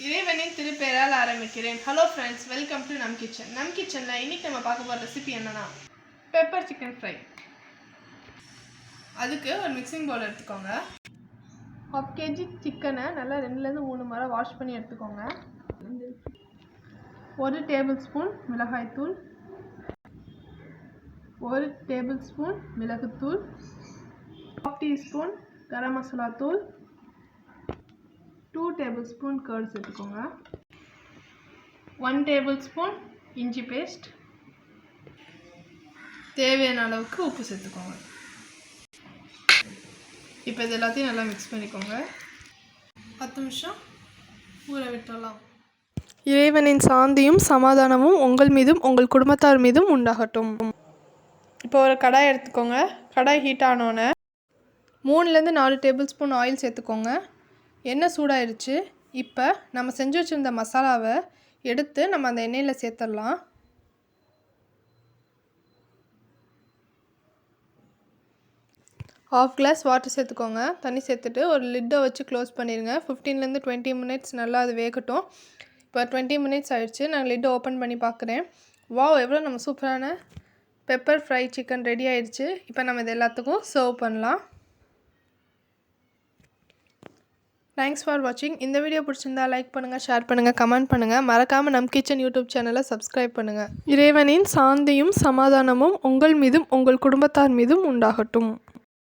இறைவனின் திருப்பெயரால் ஆரம்பிக்கிறேன். ஹலோ ஃப்ரெண்ட்ஸ், வெல்கம் டு நம் கிச்சன். நம் கிச்சனில் இன்றைக்கி நம்ம பார்க்க போகிற ரெசிபி என்னென்னா பெப்பர் சிக்கன் ஃப்ரை. அதுக்கு ஒரு மிக்சிங் பவுல் எடுத்துக்கோங்க. 1/2 kg சிக்கனை நல்லா 2-3 முறை வாஷ் பண்ணி எடுத்துக்கோங்க. 1 டேபிள் ஸ்பூன் மிளகாய்த்தூள், 1 டேபிள் ஸ்பூன் மிளகுத்தூள், 1/2 டீஸ்பூன் கரம் மசாலா தூள், 2 டேபிள் ஸ்பூன் கர்ட் சேர்த்துக்கோங்க, 1 டேபிள் ஸ்பூன் இஞ்சி பேஸ்ட், தேவையான அளவுக்கு உப்பு சேர்த்துக்கோங்க. இப்போ இது எல்லாத்தையும் நல்லா மிக்ஸ் பண்ணிக்கோங்க. 10 நிமிஷம் ஊற விட்டுறலாம். இறைவனின் சாந்தியும் சமாதானமும் உங்கள் மீதும் உங்கள் குடும்பத்தார் மீதும் உண்டாகட்டும். இப்போ ஒரு கடாய் எடுத்துக்கோங்க. கடாய் ஹீட் ஆனோன்னே 3-4 டேபிள் ஸ்பூன் ஆயில் சேர்த்துக்கோங்க. எண்ணெய் சூடாயிருச்சு. இப்போ நம்ம செஞ்சு வச்சுருந்த மசாலாவை எடுத்து நம்ம அந்த எண்ணெயில் சேர்த்துடலாம். ½ கிளாஸ் வாட்டர் சேர்த்துக்கோங்க. தண்ணி சேர்த்துட்டு ஒரு லிட்டை வச்சு க்ளோஸ் பண்ணிடுங்க. 15-20 மினிட்ஸ் நல்லா அது வேகட்டும். இப்போ 20 மினிட்ஸ் ஆகிடுச்சு. நான் லிட்டை ஓப்பன் பண்ணி பார்க்குறேன். வாவ், எவ்வளோ நம்ம சூப்பரான பெப்பர் ஃப்ரை சிக்கன் ரெடி ஆகிடுச்சு. இப்போ நம்ம இது எல்லாத்துக்கும் சர்வ் பண்ணலாம். தேங்க்ஸ் ஃபார் வாட்சிங். இந்த வீடியோ பிடிச்சிருந்தா லைக் பண்ணுங்கள், ஷேர் பண்ணுங்கள், கமெண்ட் பண்ணுங்கள். மறக்காமல் நம் கிச்சன் யூடியூப் சேனலை சப்ஸ்கிரைப் பண்ணுங்கள். இறைவனின் சாந்தியும் சமாதானமும் உங்கள் மீதும் உங்கள் குடும்பத்தார் மீதும் உண்டாகட்டும்.